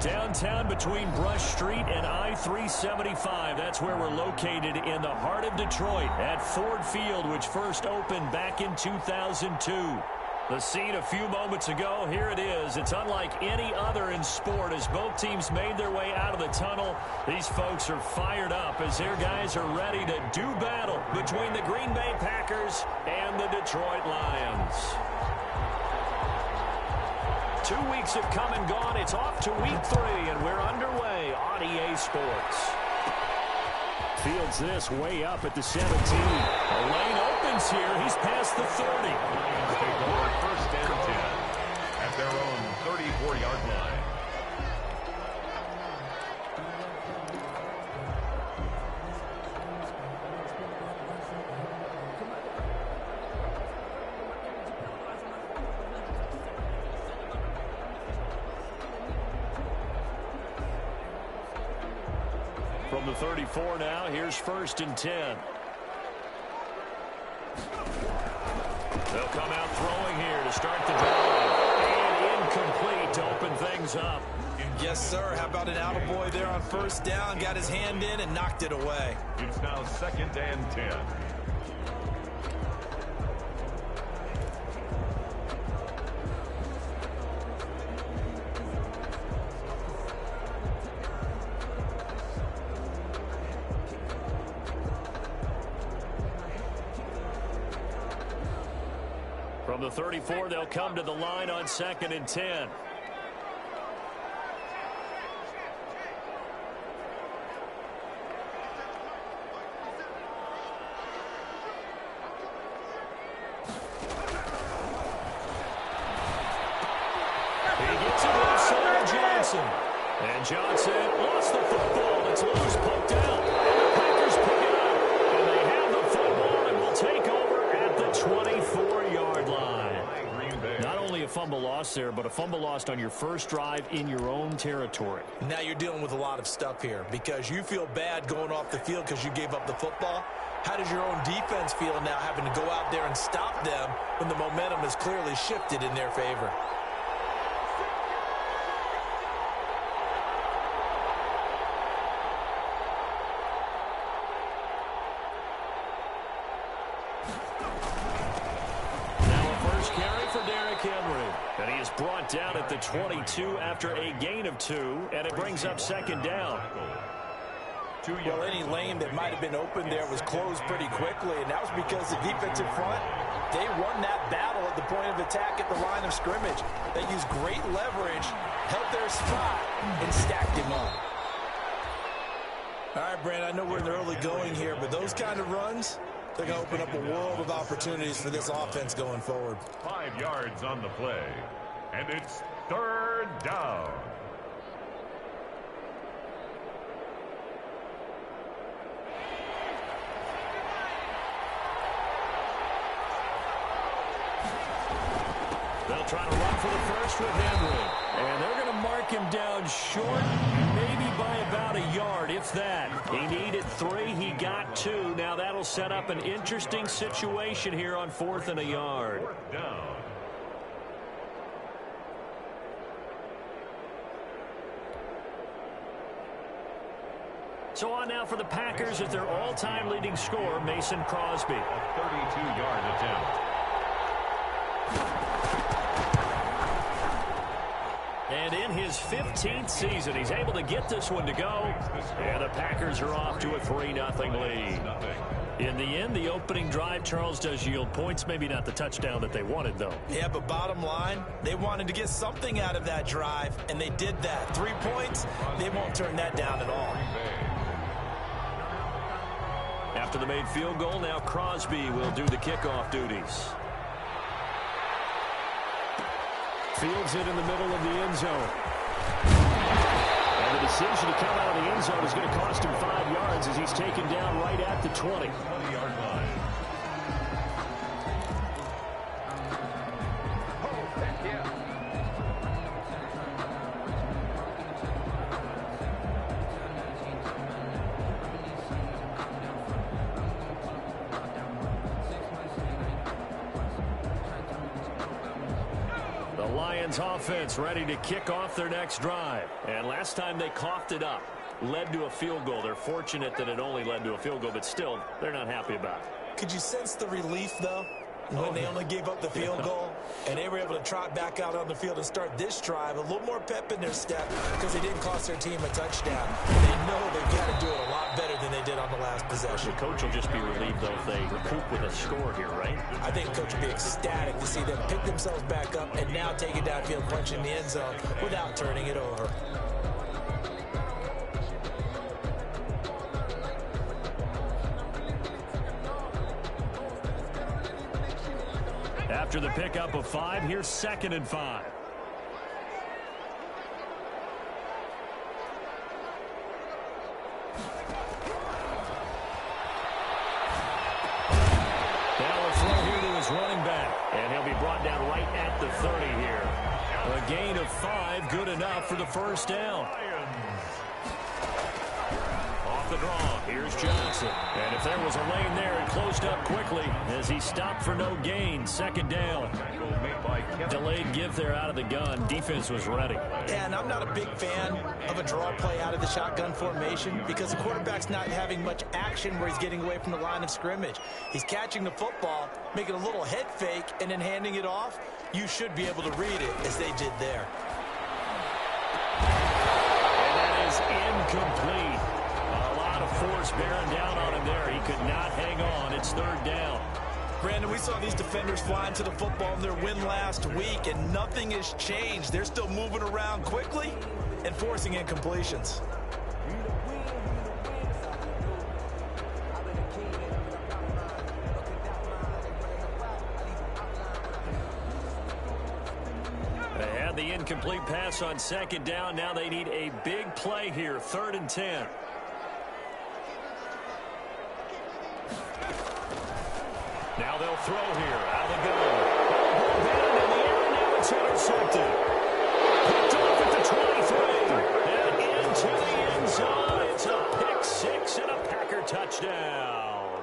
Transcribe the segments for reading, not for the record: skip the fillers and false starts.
Downtown between Brush Street and I-375. That's where we're located in the heart of Detroit at Ford Field, which first opened back in 2002. The scene a few moments ago, here it is. It's unlike any other in sport as both teams made their way out of the tunnel. These folks are fired up as their guys are ready to do battle between the Green Bay Packers and the Detroit Lions. 2 weeks have come and gone. It's off to week 3, and we're underway on EA Sports. Fields this way up at the 17. A lane opens here. He's past the 30. Take over first and 10 at their own 34-yard line. From the 34 now, here's first and 10. They'll come out throwing here to start the drive. And incomplete to open things up. Yes, sir. How about an attaboy there on first down? Got his hand in and knocked it away. It's now second and 10. From the 34, they'll come to the line on second and 10. He gets it left side, Johnson. And Johnson lost the football. It's loose, poked out. And the Packers pick it up. And they have the football and will take over at the 24-yard line. Not only a fumble loss there, but a fumble lost on your first drive in your own territory. Now you're dealing with a lot of stuff here because you feel bad going off the field because you gave up the football. How does your own defense feel now having to go out there and stop them when the momentum has clearly shifted in their favor? And he is brought down at the 22 after a gain of 2, and it brings up second down. Well, any lane that might have been open there was closed pretty quickly, and that was because the defensive front, they won that battle at the point of attack at the line of scrimmage. They used great leverage, held their spot, and stacked him up. All right, Brand, I know we're in the early going here, but those kind of runs, they're going to open up a world of opportunities for this offense going forward. 5 yards on the play, and it's third down. They'll try to run for the first with Henry. And they're going to mark him down short, maybe by about a yard, if that. He needed 3, he got 2. Now that'll set up an interesting situation here on 4th and a yard. Fourth down. So on now for the Packers at their all-time leading scorer, Mason Crosby. A 32-yard attempt. And in his 15th season, he's able to get this one to go. And the Packers are off to a 3-0 lead. In the end, the opening drive, Charles, does yield points. Maybe not the touchdown that they wanted, though. Yeah, but bottom line, they wanted to get something out of that drive, and they did that. 3 points, they won't turn that down at all. After the made field goal, now Crosby will do the kickoff duties. Fields it in the middle of the end zone. And the decision to come out of the end zone is going to cost him 5 yards as he's taken down right at the 20. 20-yard line. The Lions offense ready to kick off their next drive. And last time they coughed it up, led to a field goal. They're fortunate that it only led to a field goal, but still, they're not happy about it. Could you sense the relief, though, when they only gave up the field goal and they were able to trot back out on the field and start this drive? A little more pep in their step because they didn't cost their team a touchdown. They know they've got to do it a lot better than they did on the last possession. The coach will just be relieved, though, if they recoup with a score here, right? I think the coach will be ecstatic to see them pick themselves back up and now take it downfield, punching the end zone without turning it over. After the pickup of 5, here's 2nd and 5. Now a throw here to his running back, and he'll be brought down right at the 30 here. A gain of 5, good enough for the first down. Off the draw, here's Johnson. And if there was a lane there, it closed up quickly as he stopped for no gain. 2nd down. Delayed give there out of the gun. Defense was ready. Yeah, and I'm not a big fan of a draw play out of the shotgun formation because the quarterback's not having much action where he's getting away from the line of scrimmage. He's catching the football, making a little head fake, and then handing it off. You should be able to read it as they did there. And that is incomplete. A lot of force bearing down on him there. He could not hang on. It's 3rd down. Brandon, we saw these defenders flying to the football in their win last week, and nothing has changed. They're still moving around quickly and forcing incompletions. They had the incomplete pass on 2nd down. Now they need a big play here. 3rd and 10. Now they'll throw here. Out of the gun. Down in the air. Now it's intercepted. Picked off at the 23. And into the end zone. It's a pick 6 and a Packer touchdown.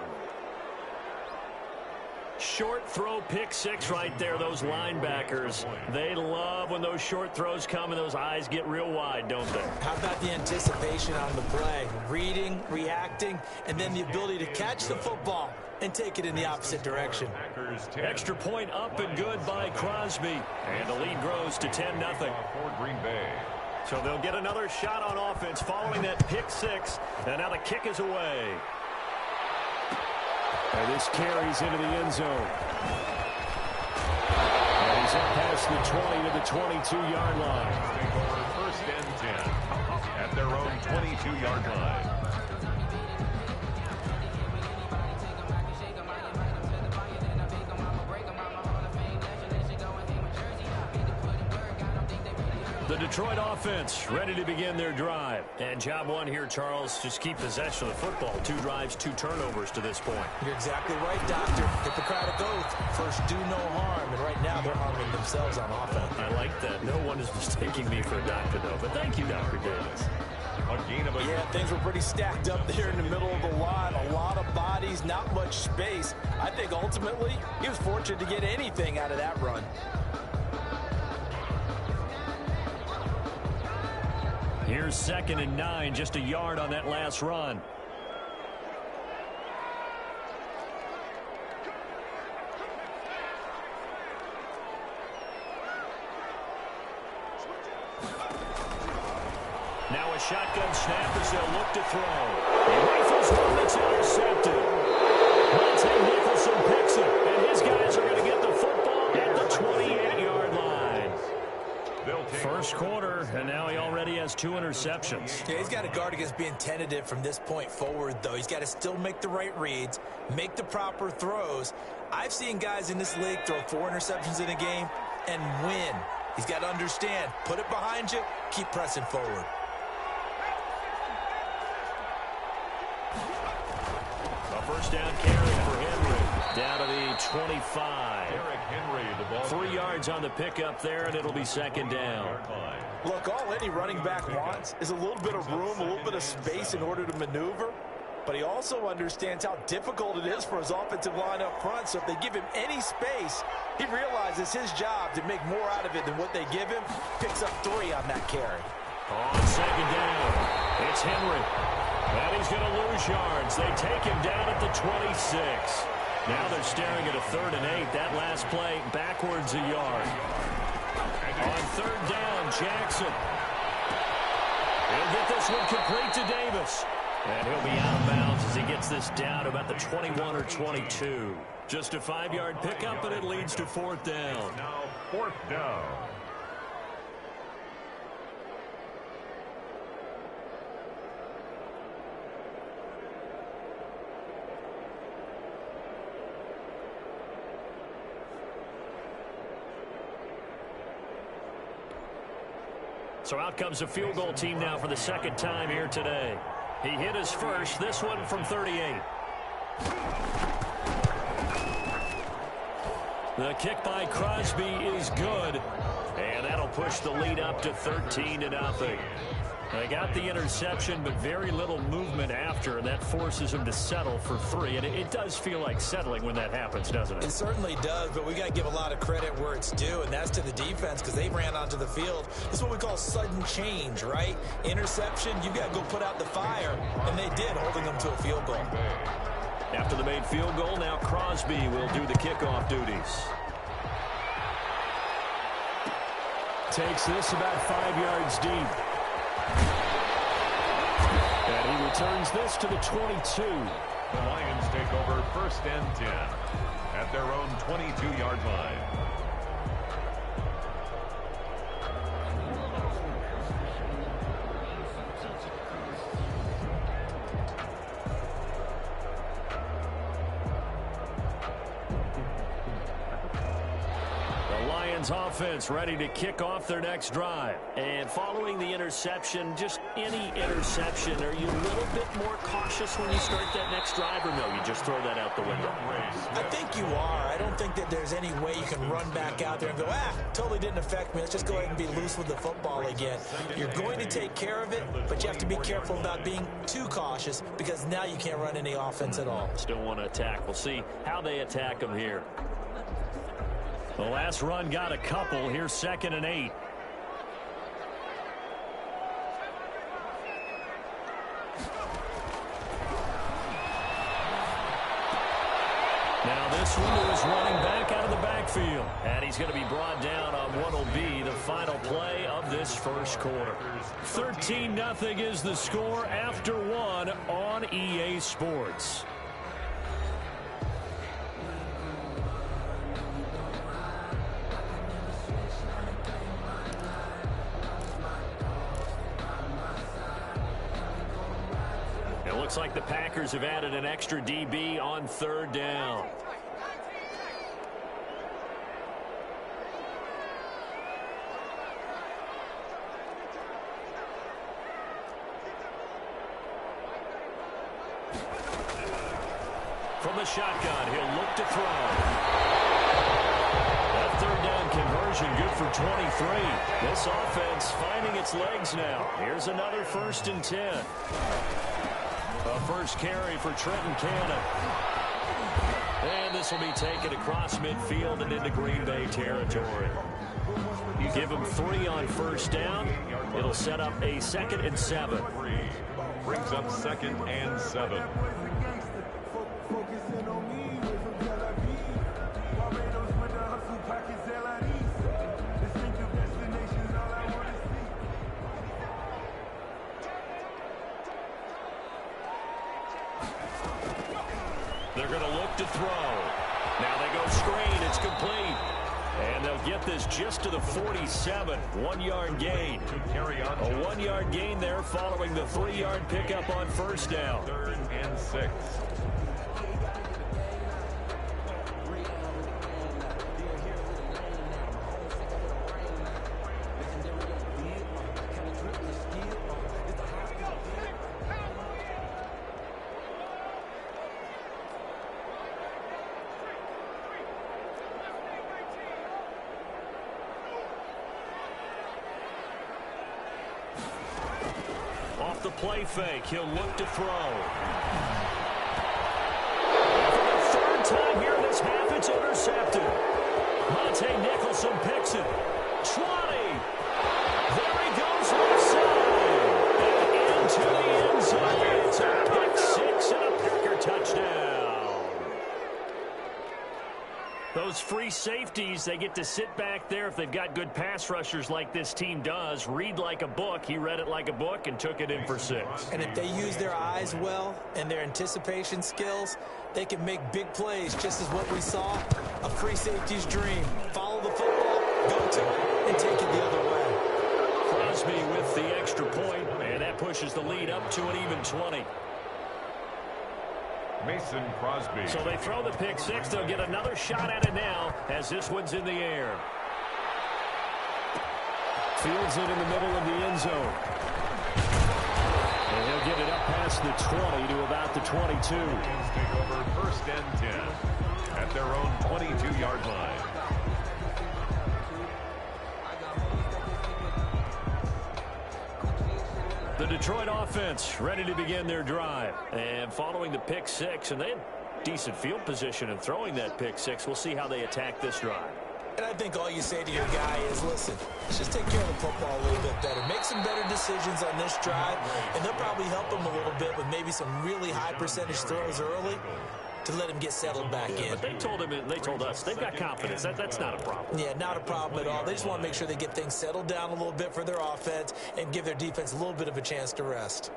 Short throw, pick 6 right there. Those linebackers, they love when those short throws come and those eyes get real wide, don't they? How about the anticipation on the play? Reading, reacting, and then the ability to catch the football and take it in the opposite direction. Extra point up and good by Crosby. And the lead grows to 10-0. For Green Bay. So they'll get another shot on offense following that pick 6. And now the kick is away. And this carries into the end zone. And he's up past the 20 to the 22-yard line. 1st and 10 at their own 22-yard line. The Detroit offense ready to begin their drive. And job 1 here, Charles, just keep possession of the football. 2 drives, 2 turnovers to this point. You're exactly right, Doctor. Hippocratic oath. First, do no harm. And right now, they're harming themselves on offense. I like that. No one is mistaking me for a doctor, though. But thank you, Dr. Davis. Yeah, things were pretty stacked up there in the middle of the line. A lot of bodies, not much space. I think ultimately, he was fortunate to get anything out of that run. Here's 2nd and 9, just a yard on that last run. Now a shotgun snap as they'll look to throw. He rifles one that's intercepted. Monte Nicholson picks it, and his guys are going to get the football at the 28-yard line. First quarter, and now he already has 2 interceptions. Yeah, he's got to guard against being tentative from this point forward, though. He's got to still make the right reads, make the proper throws. I've seen guys in this league throw 4 interceptions in a game and win. He's got to understand, put it behind you, keep pressing forward. A first down carry for Henry. Down to the 25. Derrick Henry, the ball 3 yards on the pickup there, and it'll be 2nd down. Look, all any running back wants is a little bit of room, a little bit of space in order to maneuver. but he also understands how difficult it is for his offensive line up front. So if they give him any space, he realizes his job to make more out of it than what they give him. Picks up 3 on that carry. On second down, it's Henry. And he's going to lose yards. They take him down at the 26. Now they're staring at a 3rd and 8. That last play backwards a yard. On 3rd down, Jackson. He'll get this one complete to Davis. And he'll be out of bounds as he gets this down about the 21 or 22. Just a 5-yard pickup, and it leads to 4th down. Now 4th down. So out comes a field goal team now for the 2nd time here today. He hit his first, this one from 38. The kick by Crosby is good, and that'll push the lead up to 13-0. They got the interception, but very little movement after, and that forces him to settle for 3. And it does feel like settling when that happens, doesn't it? It certainly does, but we got to give a lot of credit where it's due, and that's to the defense because they ran onto the field. This is what we call sudden change, right? Interception, you got to go put out the fire, and they did, holding them to a field goal. After the made field goal, now Crosby will do the kickoff duties. Takes this about 5 yards deep. And he returns this to the 22. The Lions take over 1st and 10 at their own 22-yard line. Offense ready to kick off their next drive. And following the interception, just any interception, are you a little bit more cautious when you start that next drive, or no, you just throw that out the window? I think you are. I don't think that there's any way you can run back out there and go, totally didn't affect me. Let's just go ahead and be loose with the football again. You're going to take care of it, but you have to be careful about being too cautious because now you can't run any offense at all. Still want to attack. We'll see how they attack them here. The last run got a couple. Here's 2nd and 8. Now this one is running back out of the backfield. And he's going to be brought down on what will be the final play of this first quarter. 13-0 is the score after 1 on EA Sports. Looks like the Packers have added an extra DB on 3rd down. From the shotgun, he'll look to throw. That 3rd down conversion good for 23. This offense finding its legs now. Here's another 1st and 10. A first carry for Trenton Cannon. And this will be taken across midfield and into Green Bay territory. You give them 3 on 1st down. It'll set up a 2nd and 7. Brings up 2nd and 7. They're going to look to throw. Now they go screen. It's complete. And they'll get this just to the 47. 1-yard gain. A 1-yard gain there following the 3-yard pickup on 1st down. 3rd and 6. The play fake. He'll look to throw. time here in this half, it's intercepted. Monte Nicholson picks it. 20. There he goes left side. And into the end zone. It's a pick six and a Packer touchdown. Those free safeties, they get to sit back there if they've got good pass rushers like this team does. Read like a book. He read it like a book and took it in for 6. And if they use their eyes well and their anticipation skills, they can make big plays, just as what we saw. A free safety's dream. Follow the football, go to it, and take it the other way. Crosby with the extra point, and that pushes the lead up to an even 20. Mason Crosby. So they throw the pick six. They'll get another shot at it now as this one's in the air. Fields it in the middle of the end zone. And he'll get it up past the 20 to about the 22. Take over first and 10 at their own 22-yard line. The Detroit offense ready to begin their drive. And following the pick six, and they had decent field position in throwing that pick six. We'll see how they attack this drive. And I think all you say to your guy is, listen, let's just take care of the football a little bit better. Make some better decisions on this drive, and they'll probably help him a little bit with maybe some really high percentage throws early to let him get settled back in. But they told us they've got confidence. That's not a problem. Yeah, not a problem at all. They just want to make sure they get things settled down a little bit for their offense and give their defense a little bit of a chance to rest.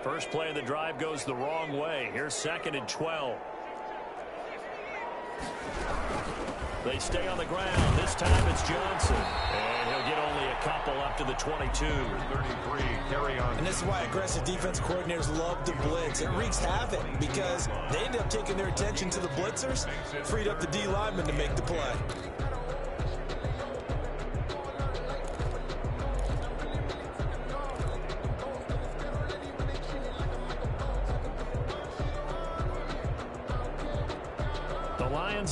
First play of the drive goes the wrong way. Here's 2nd and 12. They stay on the ground. This time it's Johnson. And he'll get only a couple up to the 22. 33, carry on. And this is why aggressive defense coordinators love to blitz. It wreaks havoc because they end up taking their attention to the blitzers, freed up the D lineman to make the play.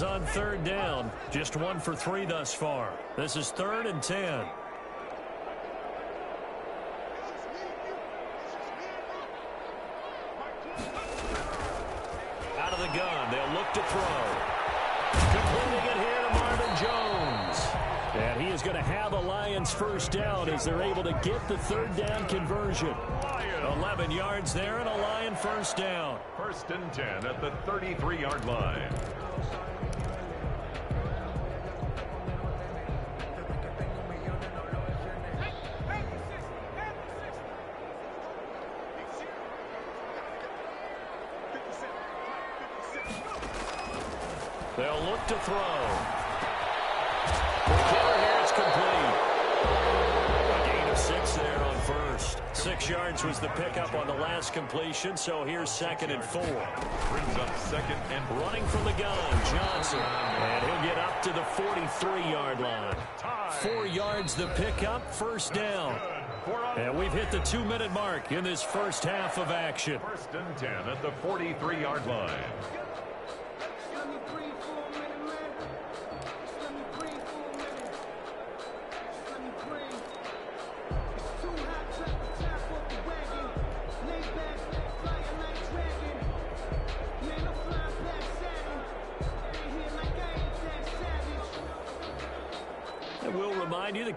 On 3rd down, just 1 for 3 thus far. This is 3rd and 10. Out of the gun, they'll look to throw. Completing it here to Marvin Jones. And he is going to have a Lions first down as they're able to get the 3rd down conversion. 11 yards there and a Lion first down. 1st and 10 at the 33-yard line. They'll look to throw. The killer here is complete. A gain of 6 there on first. 6 yards was the pickup on the last completion, so here's 2nd and 4. Brings up 2nd and running from the gun, Johnson. And he'll get up to the 43-yard line. 4 yards the pickup, first down. And we've hit the 2-minute mark in this first half of action. 1st and 10 at the 43-yard line.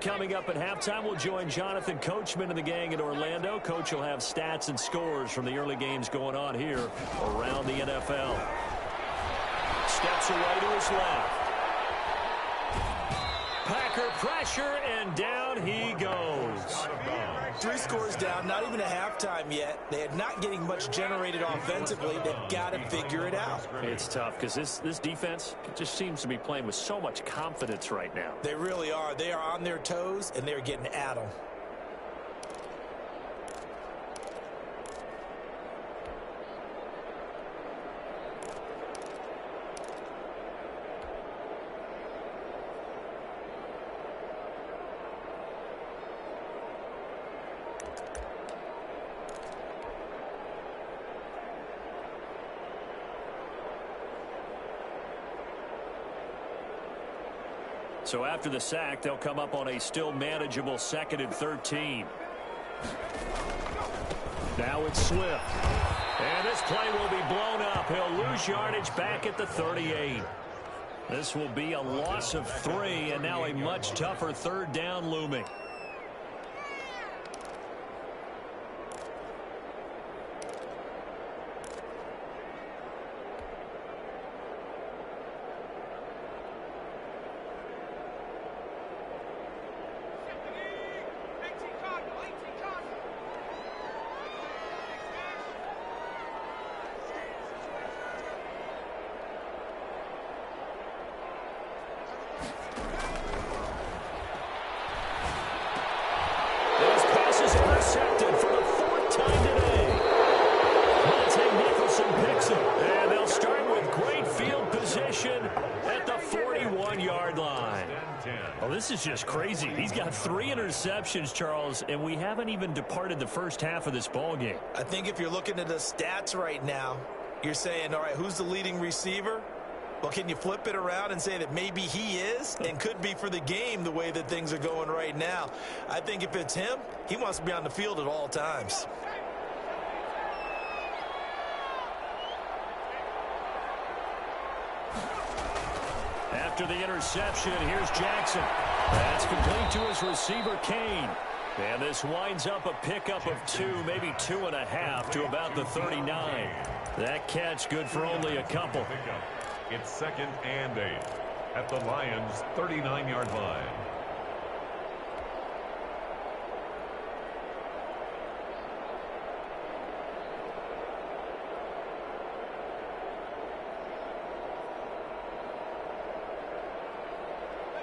Coming up at halftime, we'll join Jonathan Coachman and the gang in Orlando. Coach will have stats and scores from the early games going on here around the NFL. Steps away to his left. Packer pressure, and down he goes. 3 scores down, not even a halftime yet. They are not getting much generated offensively. They've got to figure it out. It's tough because this defense just seems to be playing with so much confidence right now. They really are. They are on their toes, and they're getting at them. So after the sack, they'll come up on a still manageable 2nd and 13. Now it's Swift. And this play will be blown up. He'll lose yardage back at the 38. This will be a loss of 3, and now a much tougher 3rd down looming. This is just crazy. He's got 3 interceptions, Charles, and we haven't even departed the first half of this ball game. I think if you're looking at the stats right now, you're saying, all right, who's the leading receiver? Well, can you flip it around and say that maybe he is and could be for the game the way that things are going right now? I think if it's him, he wants to be on the field at all times. After the interception, here's Jackson. That's complete to his receiver, Kane. And this winds up a pickup of 2, maybe 2.5 to about the 39. That catch good for only a couple. It's 2nd and 8 at the Lions' 39-yard line.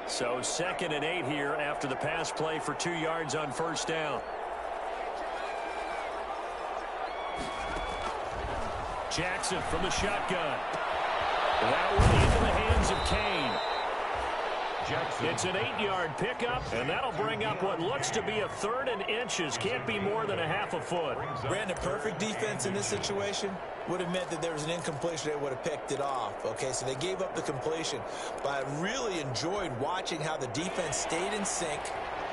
So 2nd and 8 here after the pass play for 2 yards on 1st down. Jackson from the shotgun. That one into the hands of Kane. Jackson. It's an 8-yard pickup, and that'll bring up what looks to be a 3rd and inches. Can't be more than a half a foot. Brandon, perfect defense in this situation would have meant that there was an incompletion. They would have picked it off. Okay, so they gave up the completion. But I really enjoyed watching how the defense stayed in sync,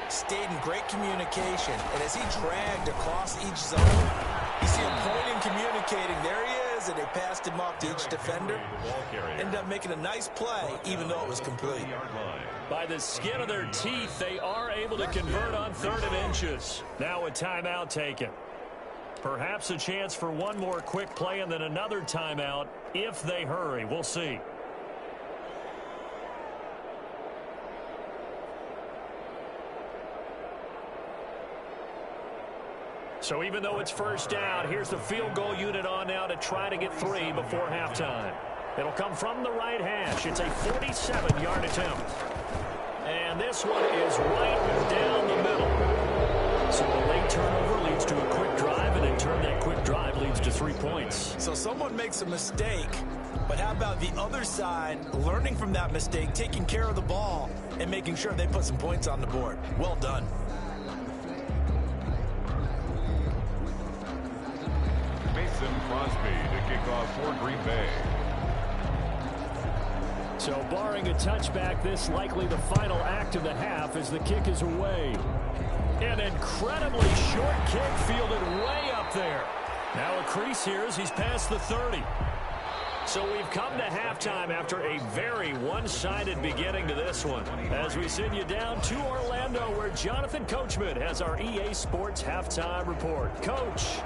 stayed in great communication. And as he dragged across each zone, you see him pointing, communicating. There he is, and they passed him off to each defender. Ended up making a nice play, even though it was complete. By the skin of their teeth, they are able to convert on 3rd and inches. Now a timeout taken. Perhaps a chance for one more quick play and then another timeout if they hurry. We'll see. So even though it's 1st down, here's the field goal unit on now to try to get 3 before halftime. It'll come from the right hash. It's a 47-yard attempt. And this one is right down the middle. So a late turnover leads to a quick drive, and in turn that quick drive leads to 3 points. So someone makes a mistake, but how about the other side learning from that mistake, taking care of the ball, and making sure they put some points on the board? Well done. Mason Crosby to kick off for Green Bay. So barring a touchback, this likely the final act of the half as the kick is away. An incredibly short kick fielded way up there. Now a crease here as he's past the 30. So we've come to halftime after a very one-sided beginning to this one. As we send you down to Orlando where Jonathan Coachman has our EA Sports Halftime Report. Coach.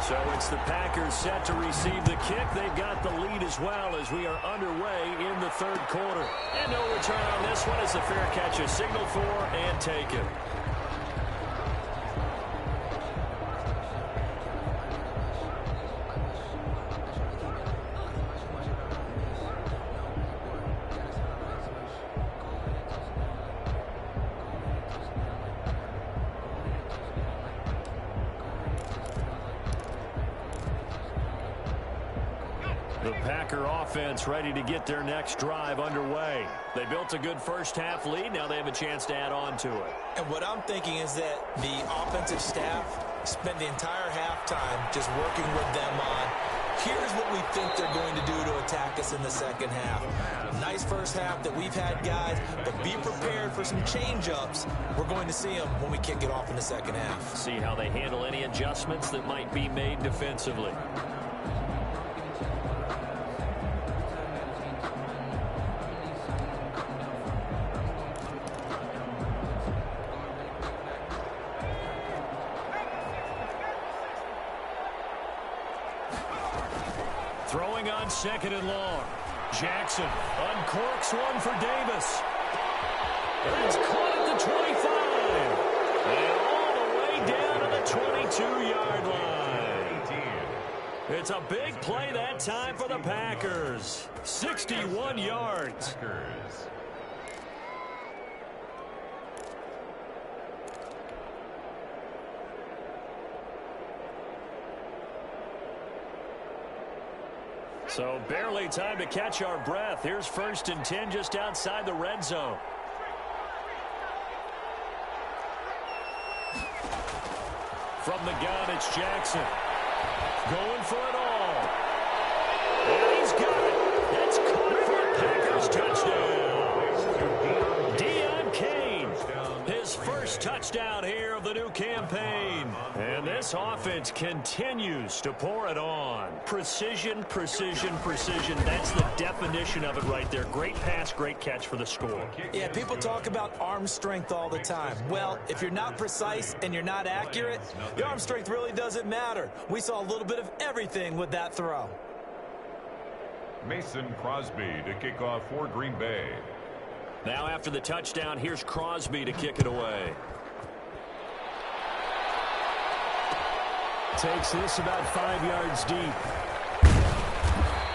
So it's the Packers set to receive the kick. They've got the lead as well as we are underway in the 3rd quarter. And no return on this one as the fair catch is signaled for and taken. The Packer offense ready to get their next drive underway. They built a good first half lead. Now they have a chance to add on to it. And what I'm thinking is that the offensive staff spent the entire halftime just working with them on Here's what we think they're going to do to attack us in the second half. Nice first half that we've had, guys, but be prepared for some change-ups. We're going to see them when we kick it off in the second half. See how they handle any adjustments that might be made defensively. Throwing on second and long. Jackson uncorks one for Davis. It's caught at the 25. And all the way down to the 22-yard line. It's a big play that time for the Packers. 61 yards. So barely time to catch our breath. Here's 1st and 10 just outside the red zone. From the gun, it's Jackson. Going for it all. And he's got it. It's caught for a Packers touchdown. Deion Kane, his first touchdown here of the new campaign. And this offense continues to pour it on. Precision, precision, precision. That's the definition of it right there. Great pass, great catch for the score. Yeah, people talk about arm strength all the time. Well, if you're not precise and you're not accurate, your arm strength really doesn't matter. We saw a little bit of everything with that throw. Mason Crosby to kick off for Green Bay. Now after the touchdown, here's Crosby to kick it away. Takes this about 5 yards deep.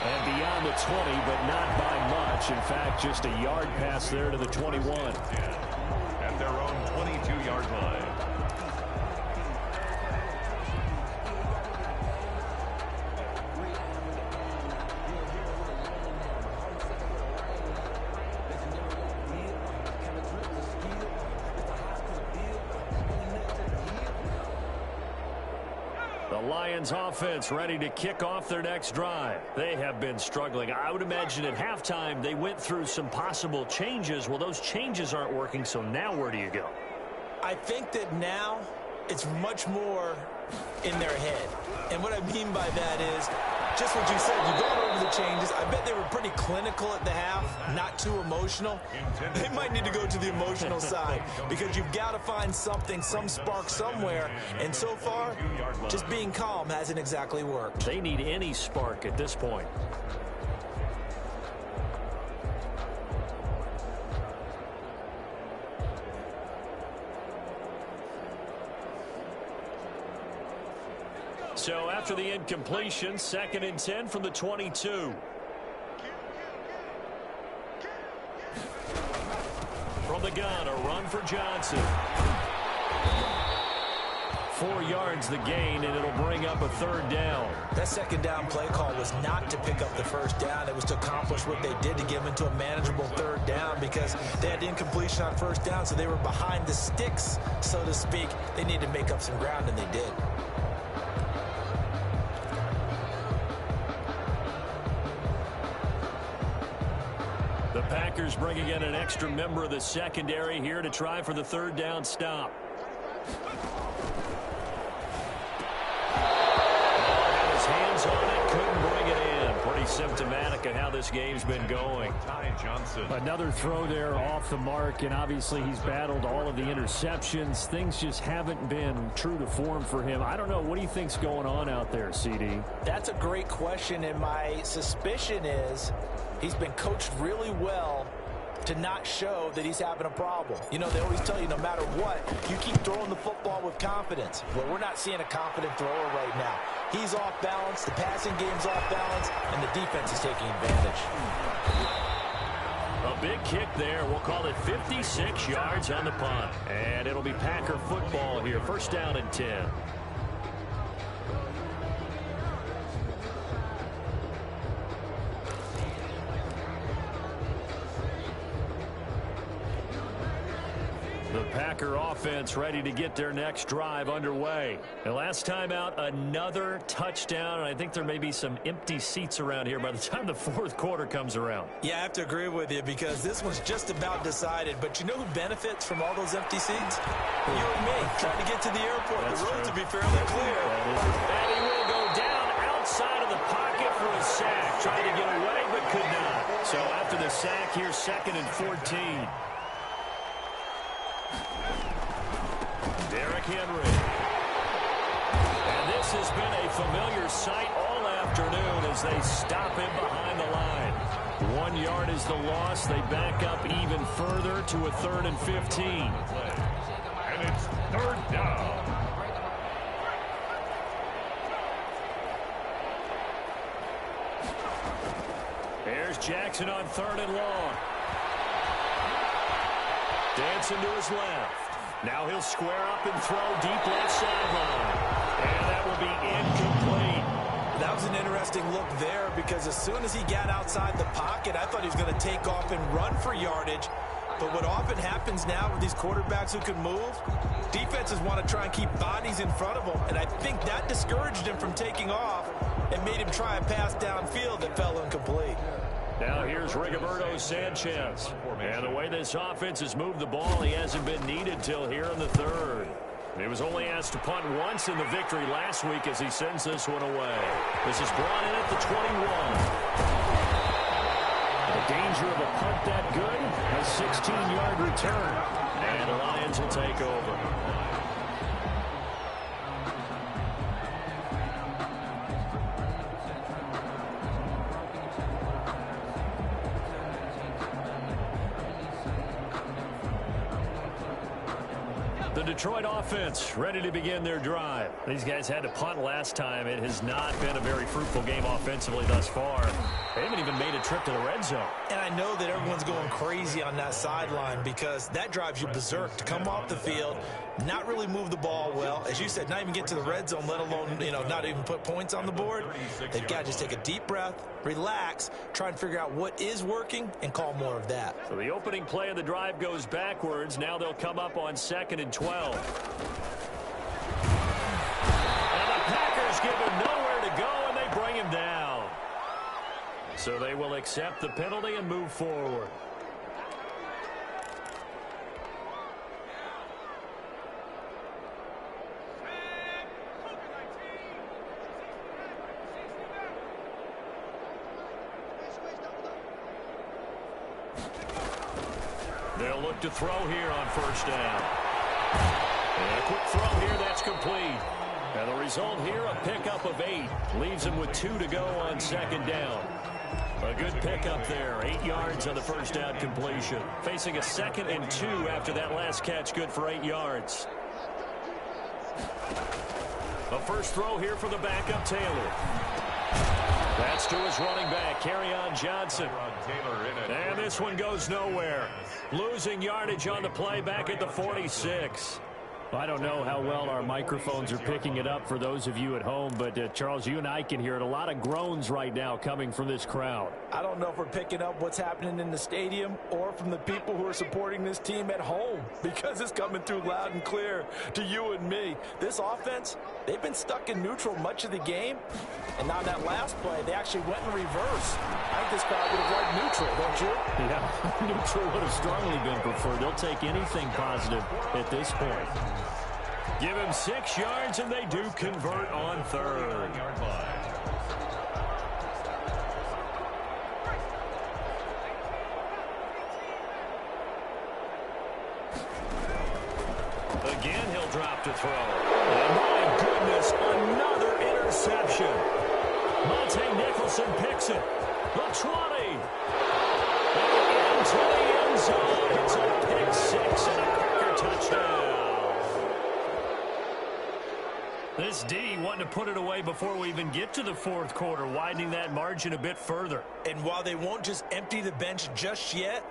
And beyond the 20, but not by much. In fact, just a yard pass there to the 21. At their own 22-yard line. Lions offense ready to kick off their next drive. They have been struggling. I would imagine at halftime they went through some possible changes. Well, those changes aren't working, so now where do you go? I think that now it's much more in their head. And what I mean by that is just what you said. You've gone over the changes. I bet they were pretty clinical at the half, not too emotional. They might need to go to the emotional side because you've got to find something, some spark somewhere. And so far, just being calm hasn't exactly worked. They need any spark at this point. So after the incompletion, 2nd and 10 from the 22. From the gun, a run for Johnson. 4 yards the gain, and it'll bring up a 3rd down. That 2nd down play call was not to pick up the 1st down. It was to accomplish what they did to get them into a manageable 3rd down because they had incompletion on 1st down, so they were behind the sticks, so to speak. They needed to make up some ground, and they did. The Packers bringing in an extra member of the secondary here to try for the 3rd down stop. Had his hands on it, couldn't bring it in. Pretty symptomatic of how this game's been going. Another throw there off the mark, and obviously he's battled all of the interceptions. Things just haven't been true to form for him. I don't know. What do you think's going on out there, CD? That's a great question, and my suspicion is he's been coached really well to not show that he's having a problem. You know, they always tell you no matter what, you keep throwing the football with confidence. Well, we're not seeing a confident thrower right now. He's off balance, the passing game's off balance, and the defense is taking advantage. A big kick there. We'll call it 56 yards on the punt. And it'll be Packer football here. 1st down and 10. The Packer offense ready to get their next drive underway. The last time out, another touchdown, and I think there may be some empty seats around here by the time the fourth quarter comes around. Yeah, I have to agree with you because this one's just about decided. But you know who benefits from all those empty seats? You and me, trying to get to the airport. That's the roads will be fairly clear. And he will go down outside of the pocket for a sack. Trying to get away, but could not. So after the sack, here's 2nd and 14. Derrick Henry. And this has been a familiar sight all afternoon as they stop him behind the line. 1 yard is the loss. They back up even further to a 3rd and 15. And it's 3rd down. There's Jackson on 3rd and long. Dancing to his left. Now he'll square up and throw deep left sideline. And that will be incomplete. That was an interesting look there because as soon as he got outside the pocket, I thought he was going to take off and run for yardage. But what often happens now with these quarterbacks who can move, defenses want to try and keep bodies in front of them. And I think that discouraged him from taking off and made him try a pass downfield that fell incomplete. Now here's Rigoberto Sanchez. And the way this offense has moved the ball, he hasn't been needed till here in the 3rd. He was only asked to punt once in the victory last week as he sends this one away. This is brought in at the 21. The danger of a punt that good, a 16-yard return. And the Lions will take over. The Detroit offense ready to begin their drive. These guys had to punt last time. It has not been a very fruitful game offensively thus far. They haven't even made a trip to the red zone. And I know that everyone's going crazy on that sideline because that drives you berserk to come off the field, not really move the ball well. As you said, not even get to the red zone, let alone, not even put points on the board. They've got to just take a deep breath, relax, try and figure out what is working, and call more of that. So the opening play of the drive goes backwards. Now they'll come up on 2nd and 12. And the Packers give him nowhere to go, and they bring him down. So they will accept the penalty and move forward. They'll look to throw here on 1st down. And a quick throw here, that's complete. And the result here, a pickup of 8. Leaves him with 2 to go on 2nd down. A good pickup there. 8 yards on the 1st down completion. Facing a 2nd and 2 after that last catch, good for 8 yards. A first throw here for the backup, Taylor. That's to his running back, Kerryon Johnson. And this one goes nowhere. Losing yardage on the play back at the 46. I don't know how well our microphones are picking it up for those of you at home, but Charles, you and I can hear it. A lot of groans right now coming from this crowd. I don't know if we're picking up what's happening in the stadium or from the people who are supporting this team at home, because it's coming through loud and clear to you and me. This offense, they've been stuck in neutral much of the game, and on that last play, they actually went in reverse. I think this crowd would have liked neutral, don't you? Yeah, neutral would have strongly been preferred. They'll take anything positive at this point. Give him 6 yards, and they do convert on 3rd. Again, he'll drop to throw. And my goodness, another interception. Monte Nicholson picks it. The 20. Into the end zone. It's a pick 6 and a Packer touchdown. This D wanting to put it away before we even get to the 4th quarter, widening that margin a bit further. And while they won't just empty the bench just yet,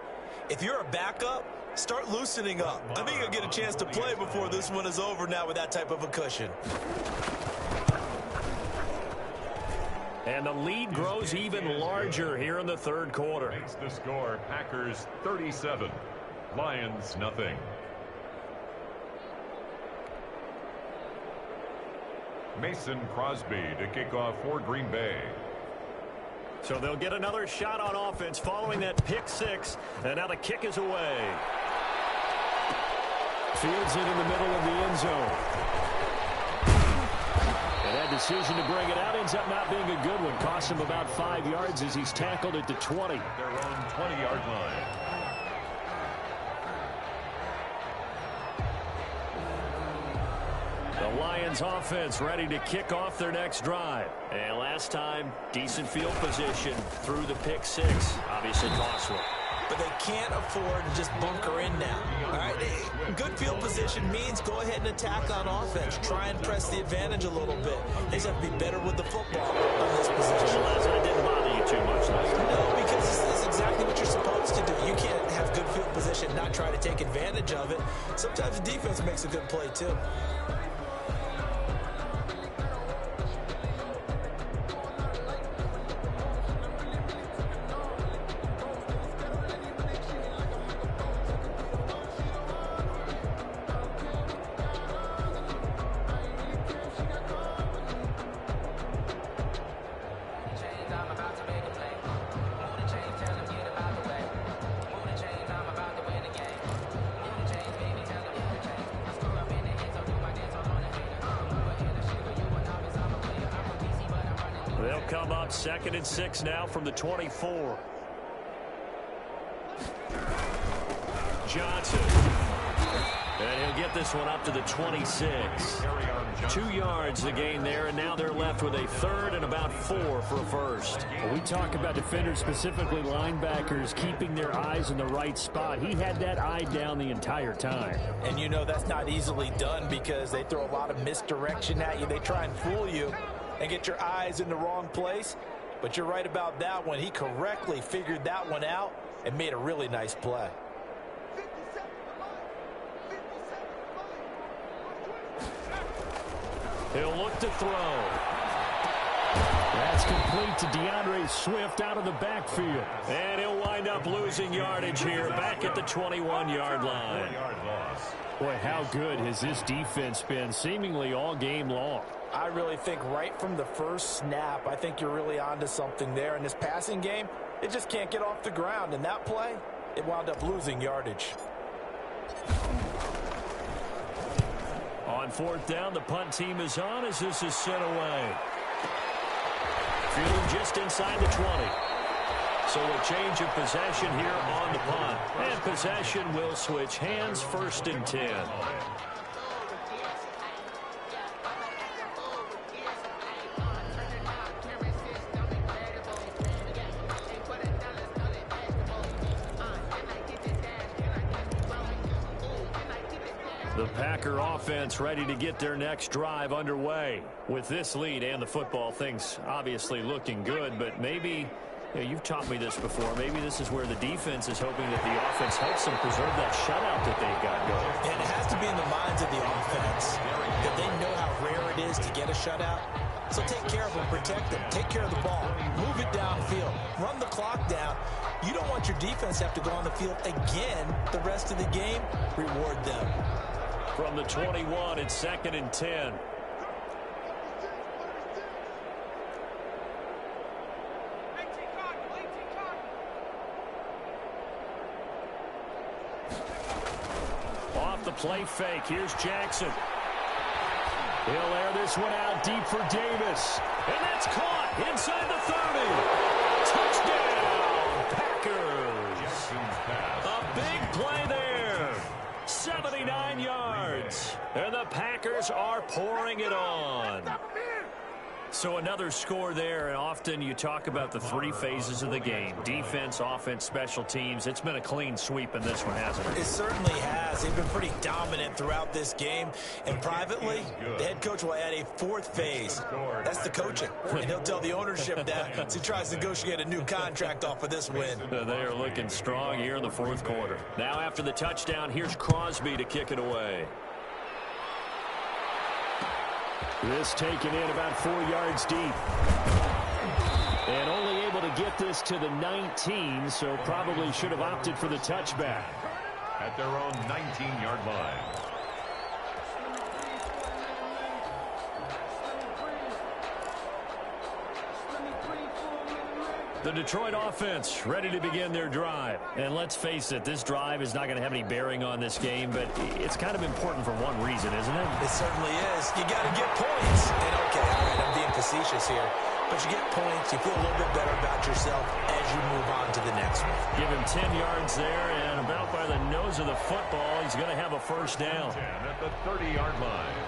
if you're a backup, start loosening up. I think you'll get a chance to play before this one is over now with that type of a cushion. And the lead grows even larger here in the 3rd quarter. Makes the score Packers 37, Lions nothing. Mason Crosby to kick off for Green Bay. So they'll get another shot on offense following that pick six. And now the kick is away. Fields it in the middle of the end zone. And that decision to bring it out ends up not being a good one. Cost him about 5 yards as he's tackled at the 20. Their own 20-yard line. The Lions offense ready to kick off their next drive. And last time, decent field position through the pick six. Obviously costly. But they can't afford to just bunker in now. All right, good field position means go ahead and attack on offense. Try and press the advantage a little bit. They just have to be better with the football on this position. That didn't bother you too much last time. No, because this is exactly what you're supposed to do. You can't have good field position, not try to take advantage of it. Sometimes the defense makes a good play too. They'll come up 2nd and 6 now from the 24. Johnson. And he'll get this one up to the 26. 2 yards the gain there, and now they're left with a 3rd and about 4 for a first. Well, we talk about defenders, specifically linebackers, keeping their eyes in the right spot. He had that eye down the entire time. And you know that's not easily done because they throw a lot of misdirection at you. They try and fool you and get your eyes in the wrong place. But you're right about that one. He correctly figured that one out and made a really nice play. He'll look to throw. That's complete to DeAndre Swift out of the backfield. And he'll wind up losing yardage here back at the 21-yard line. Boy, how good has this defense been seemingly all game long? I really think right from the first snap, I think you're really onto something there. In this passing game, it just can't get off the ground. And that play, it wound up losing yardage. On 4th down, the punt team is on as this is sent away. Fielding just inside the 20. So a change of possession here on the punt. And possession will switch hands, 1st and 10. The Packer offense ready to get their next drive underway. With this lead and the football, things obviously looking good, but maybe, you've taught me this before, maybe this is where the defense is hoping that the offense helps them preserve that shutout that they've got going. And it has to be in the minds of the offense that they know how rare it is to get a shutout. So take care of them, protect them, take care of the ball, move it downfield, run the clock down. You don't want your defense to have to go on the field again the rest of the game. Reward them. From the 21, it's 2nd and 10. Off the play fake, here's Jackson. He'll air this one out deep for Davis. And that's caught inside the 30. Touchdown, Packers. A big play there. 79 yards. And the Packers are pouring it on. So another score there, and often you talk about the 3 phases of the game. Defense, offense, special teams. It's been a clean sweep in this one, hasn't it? It certainly has. They've been pretty dominant throughout this game. And privately, the head coach will add a 4th phase. That's the coaching. And he'll tell the ownership that as he tries to negotiate a new contract off of this win. They are looking strong here in the 4th quarter. Now after the touchdown, here's Crosby to kick it away. This taken in about 4 yards deep. And only able to get this to the 19, so probably should have opted for the touchback. At their own 19-yard line. The Detroit offense ready to begin their drive. And let's face it, this drive is not going to have any bearing on this game, but it's kind of important for one reason, isn't it? It certainly is. You got to get points. And okay, all right, I'm being facetious here. But you get points, you feel a little bit better about yourself as you move on to the next one. Give him 10 yards there, and about by the nose of the football, he's going to have a first down. 10 at the 30-yard line.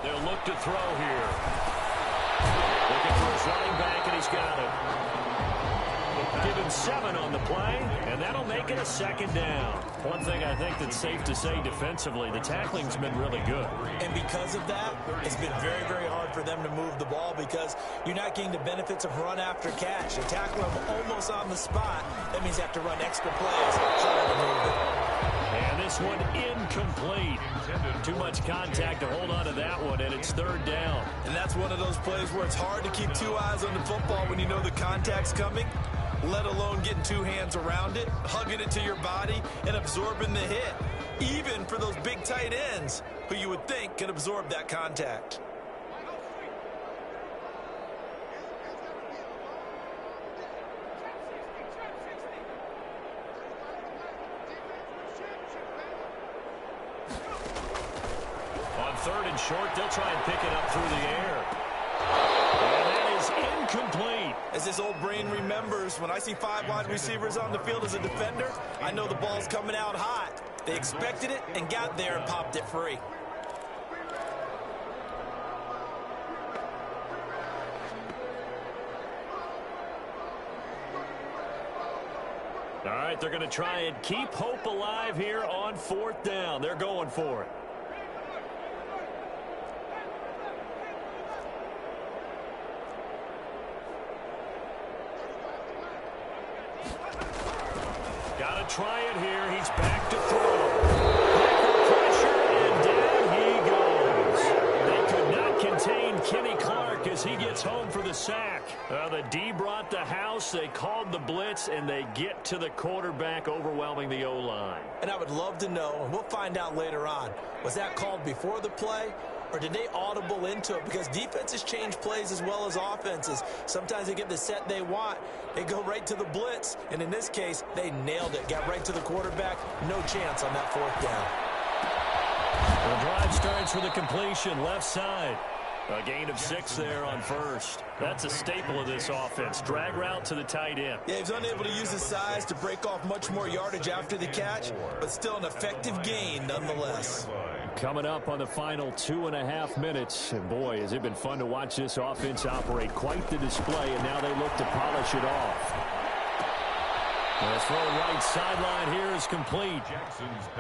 They'll look to throw here. Looking for his running back, and he's got it. Give him 7 on the play, and that'll make it a second down. One thing I think that's safe to say defensively, the tackling's been really good. And because of that, it's been very, very hard for them to move the ball because you're not getting the benefits of run after catch. You tackle them almost on the spot. That means you have to run extra plays, harder to move it. And this one incomplete. Too much contact to hold on to that one, and it's third down. And that's one of those plays where it's hard to keep 2 eyes on the football when you know the contact's coming, let alone getting 2 hands around it, hugging it to your body, and absorbing the hit. Even for those big tight ends who you would think can absorb that contact. Third and short, they'll try and pick it up through the air. And that is incomplete. As this old brain remembers, when I see 5 wide receivers on the field as a defender, I know the ball's coming out hot. They expected it and got there and popped it free. All right, they're going to try and keep hope alive here on 4th down. They're going for it. Got to try it here. He's back to throw. Pressure, and down he goes. They could not contain Kenny Clark as he gets home for the sack. The D brought the house. They called the blitz, and they get to the quarterback, overwhelming the O-line. And I would love to know, and we'll find out later on, was that called before the play? Or did they audible into it? Because defenses change plays as well as offenses. Sometimes they get the set they want. They go right to the blitz. And in this case, they nailed it. Got right to the quarterback. No chance on that 4th down. The drive starts with a completion left side. A gain of 6 there on first. That's a staple of this offense. Drag route to the tight end. Yeah, he's unable to use his size to break off much more yardage after the catch, but still an effective gain nonetheless. Coming up on the final 2.5 minutes. And boy, has it been fun to watch this offense operate. Quite the display, and now they look to polish it off. The throw right sideline here is complete.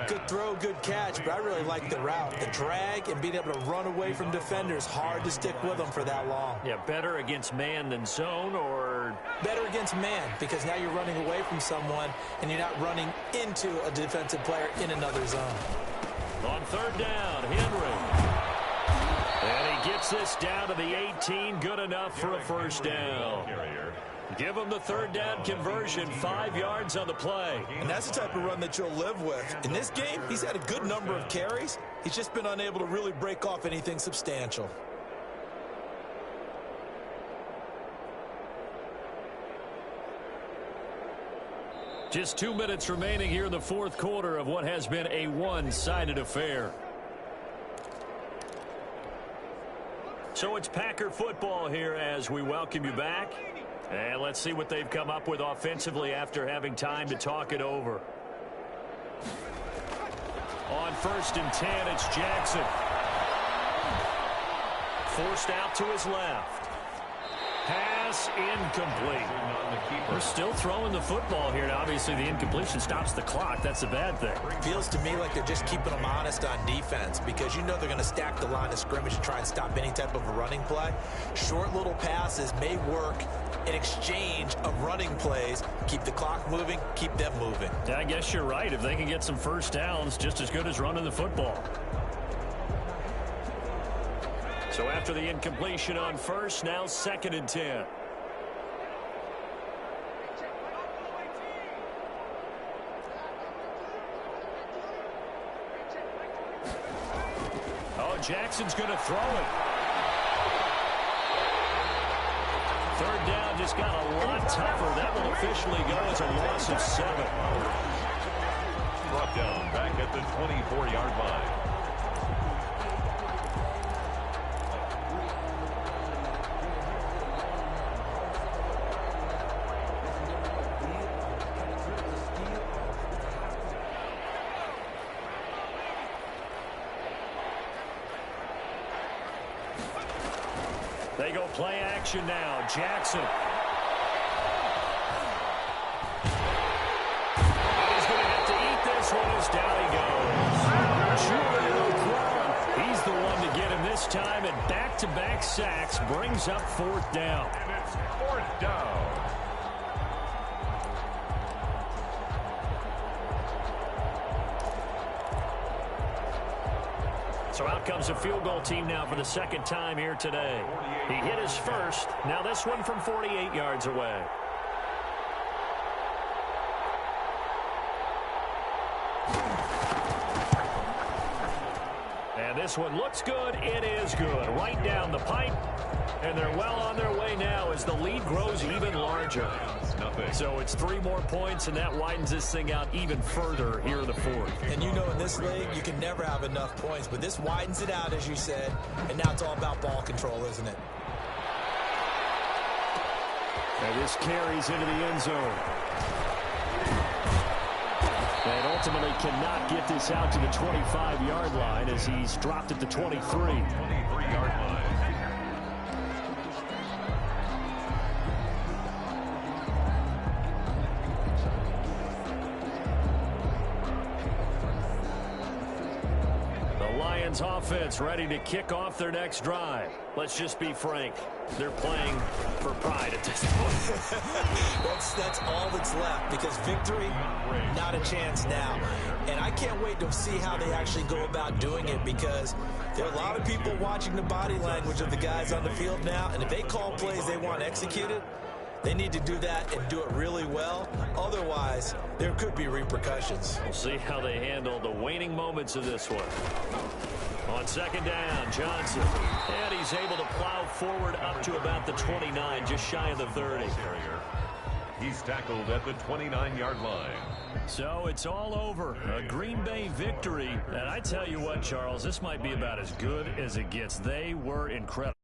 Good throw, good catch, but I really like the route. The drag and being able to run away from defenders. Hard to stick with them for that long. Yeah, better against man than zone, or? Better against man, because now you're running away from someone and you're not running into a defensive player in another zone. On 3rd down, Henry. And he gets this down to the 18. Good enough for a first down. Give him the 3rd down conversion, 5 yards on the play. And that's the type of run that you'll live with. In this game, he's had a good number of carries. He's just been unable to really break off anything substantial. Just 2 minutes remaining here in the 4th quarter of what has been a one-sided affair. So it's Packer football here as we welcome you back. And let's see what they've come up with offensively after having time to talk it over. On 1st and 10, it's Jackson. Forced out to his left. Pass incomplete. We're still throwing the football here. Now, obviously, the incompletion stops the clock. That's a bad thing. Feels to me like they're just keeping them honest on defense because you know they're going to stack the line of scrimmage and try and stop any type of a running play. Short little passes may work in exchange of running plays. Keep the clock moving, keep them moving. Yeah, I guess you're right. If they can get some first downs, just as good as running the football. So after the incompletion on first, now 2nd and 10. Oh, Jackson's going to throw it. 3rd down just got a lot tougher. That will officially go as a loss of 7. Brought down back at the 24-yard line. They go play action now. Jackson. He's going to have to eat this one as down he goes. He's the one to get him this time, and back-to-back sacks brings up 4th down. And it's 4th down. So out comes a field goal team now for the 2nd time here today. He hit his first. Now this one from 48 yards away. And this one looks good. It is good. Right down the pipe. And they're well on their way now as the lead grows even larger. So it's 3 more points, and that widens this thing out even further here in the 4th. And you know in this league, you can never have enough points, but this widens it out, as you said, and now it's all about ball control, isn't it? And this carries into the end zone. And ultimately cannot get this out to the 25-yard line as he's dropped at the 23. 23-yard line. Offense ready to kick off their next drive. Let's just be frank. They're playing for pride at this point. That's all that's left because victory, not a chance now. And I can't wait to see how they actually go about doing it because there are a lot of people watching the body language of the guys on the field now. And if they call plays they want executed, they need to do that and do it really well. Otherwise, there could be repercussions. We'll see how they handle the waning moments of this one. On 2nd down, Johnson. And he's able to plow forward up to about the 29, just shy of the 30. He's tackled at the 29-yard line. So it's all over. A Green Bay victory. And I tell you what, Charles, this might be about as good as it gets. They were incredible.